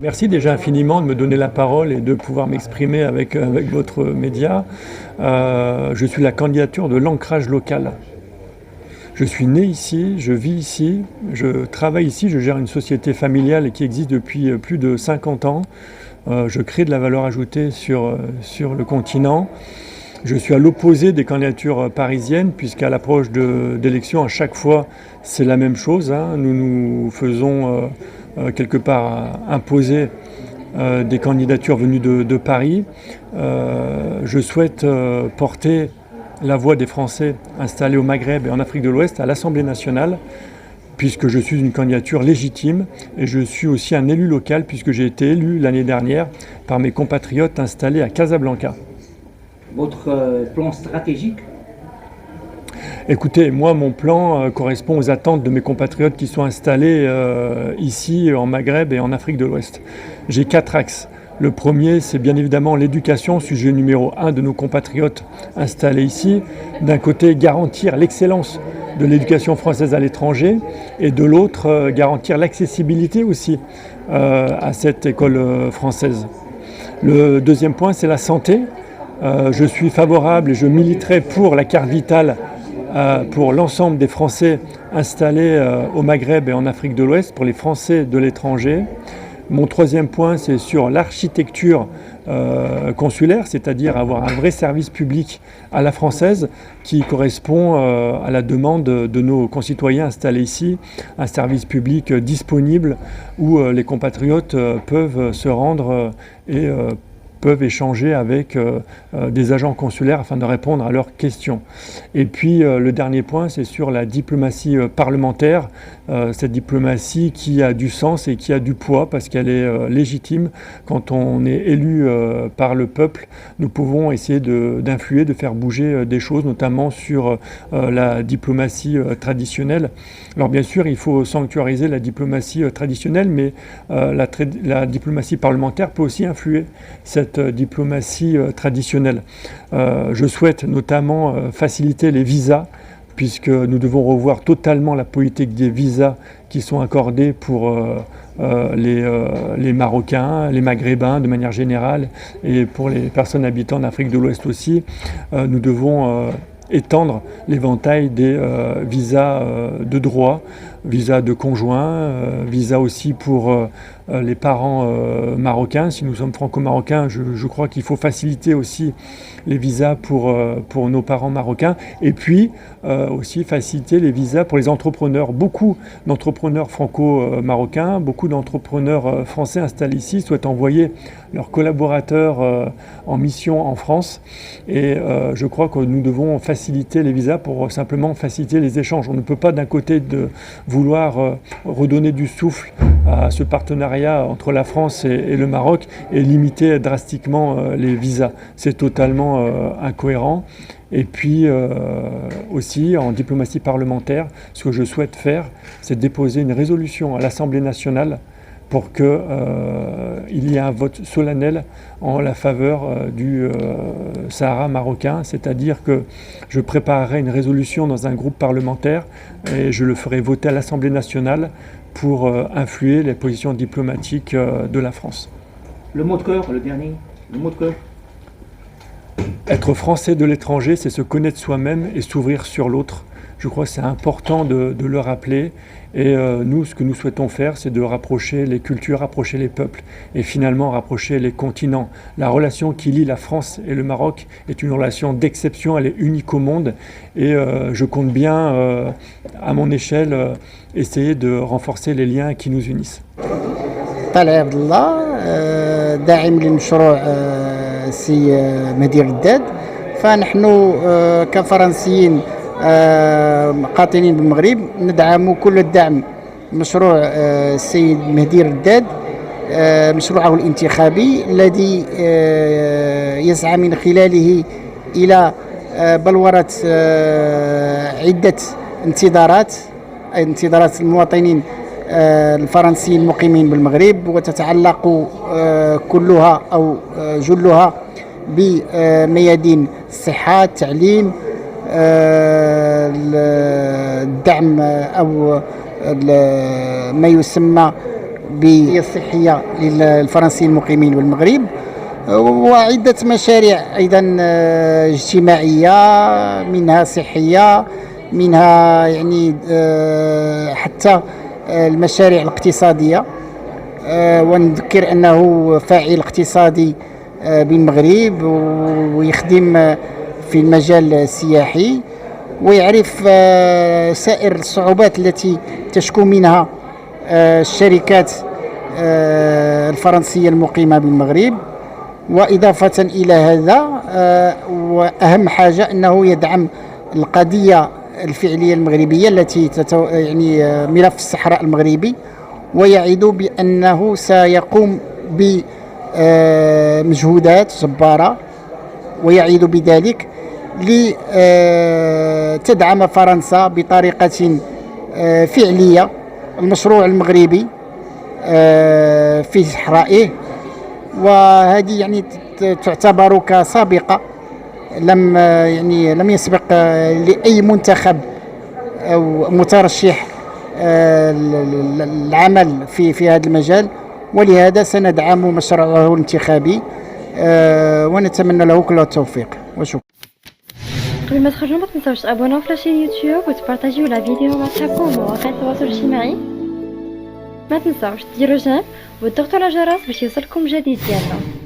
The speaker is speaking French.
Merci déjà infiniment de me donner la parole et de pouvoir m'exprimer avec votre média. Je suis la candidature de l'ancrage local. Je suis né ici, je vis ici, je travaille ici, je gère une société familiale qui existe depuis plus de 50 ans. Je crée de la valeur ajoutée sur le continent. Je suis à l'opposé des candidatures parisiennes, puisqu'à l'approche d'élections, à chaque fois, c'est la même chose. Nous nous faisons quelque part imposer des candidatures venues de Paris. Je souhaite porter la voix des Français installés au Maghreb et en Afrique de l'Ouest à l'Assemblée nationale, puisque je suis une candidature légitime et je suis aussi un élu local, puisque j'ai été élu l'année dernière par mes compatriotes installés à Casablanca. Votre plan stratégique? Écoutez, moi, mon plan correspond aux attentes de mes compatriotes qui sont installés ici, en Maghreb et en Afrique de l'Ouest. J'ai 4 axes. Le premier, c'est bien évidemment l'éducation, sujet numéro 1 de nos compatriotes installés ici. D'un côté, garantir l'excellence de l'éducation française à l'étranger et de l'autre, garantir l'accessibilité aussi à cette école française. Le deuxième point, c'est la santé. Je suis favorable et je militerai pour la carte vitale pour l'ensemble des Français installés au Maghreb et en Afrique de l'Ouest, pour les Français de l'étranger. Mon troisième point, c'est sur l'architecture consulaire, c'est-à-dire avoir un vrai service public à la française qui correspond à la demande de nos concitoyens installés ici, un service public disponible où les compatriotes peuvent se rendre et peuvent échanger avec des agents consulaires afin de répondre à leurs questions. Et puis le dernier point, c'est sur la diplomatie parlementaire, cette diplomatie qui a du sens et qui a du poids parce qu'elle est légitime. Quand on est élu par le peuple, nous pouvons essayer d'influer, de faire bouger des choses, notamment sur la diplomatie traditionnelle. Alors bien sûr, il faut sanctuariser la diplomatie traditionnelle, mais la diplomatie parlementaire peut aussi influer cette diplomatie traditionnelle. Je souhaite notamment faciliter les visas, puisque nous devons revoir totalement la politique des visas qui sont accordés pour les Marocains, les Maghrébins de manière générale, et pour les personnes habitant en Afrique de l'Ouest aussi. Nous devons étendre l'éventail des visas de droit, visas de conjoints, visas aussi pour les parents marocains. Si nous sommes franco-marocains, je crois qu'il faut faciliter aussi les visas pour nos parents marocains, et puis aussi faciliter les visas pour les entrepreneurs. Beaucoup d'entrepreneurs franco-marocains, beaucoup d'entrepreneurs français installés ici souhaitent envoyer leurs collaborateurs en mission en France, et je crois que nous devons faciliter les visas pour simplement faciliter les échanges. On ne peut pas d'un côté vouloir redonner du souffle à ce partenariat entre la France et le Maroc et limiter drastiquement les visas. C'est totalement incohérent. Et puis aussi en diplomatie parlementaire, ce que je souhaite faire, c'est déposer une résolution à l'Assemblée nationale pour qu'il y ait un vote solennel en la faveur du Sahara marocain, c'est-à-dire que je préparerai une résolution dans un groupe parlementaire et je le ferai voter à l'Assemblée nationale pour influer les positions diplomatiques de la France. Le mot de cœur, le dernier, le mot de cœur. Être français de l'étranger, c'est se connaître soi-même et s'ouvrir sur l'autre. Je crois que c'est important de le rappeler. Et nous, ce que nous souhaitons faire, c'est de rapprocher les cultures, rapprocher les peuples et finalement rapprocher les continents. La relation qui lie la France et le Maroc est une relation d'exception, elle est unique au monde. Et je compte bien, à mon échelle, essayer de renforcer les liens qui nous unissent. طلال عبد الله داعم لمشروع السي مهدي رداد. فنحن كفرنسيين قاطنين بالمغرب ندعم كل الدعم مشروع السيد مهدي رداد، مشروعه الانتخابي الذي يسعى من خلاله إلى بلورة عدة انتظارات المواطنين الفرنسيين المقيمين بالمغرب، وتتعلق كلها أو جلها بميادين الصحة، التعليم، الدعم أو ما يسمى بالصحية للفرنسيين المقيمين بالمغرب، وعدة مشاريع أيضا اجتماعية، منها صحية، منها يعني حتى المشاريع الاقتصادية. ونذكر أنه فاعل اقتصادي بالمغرب ويخدم في المجال السياحي، ويعرف سائر الصعوبات التي تشكو منها الشركات الفرنسية المقيمة بالمغرب. وإضافة إلى هذا وأهم حاجة أنه يدعم القضية الفعلية المغربية التي يعني ملف الصحراء المغربي، ويعد بأنه سيقوم بمجهودات جبارة، ويعد بذلك لتدعم فرنسا بطريقة فعلية المشروع المغربي في صحرائه. وهذه يعني تعتبر كسابقة لم يسبق لأي منتخب أو مترشح العمل في هذا المجال، ولهذا سندعم مشروعه الانتخابي ونتمنى له كل التوفيق وشكرا. قبل ما تخرجوا ما تنساوش تابوناو في لاشين يوتيوب وتبارطاجيو لا فيديو مع صحابكم ومواقع التواصل الاجتماعي. ما تنساوش ديروا جيم وتضغطوا على الجرس باش يوصلكم جديد ديالنا.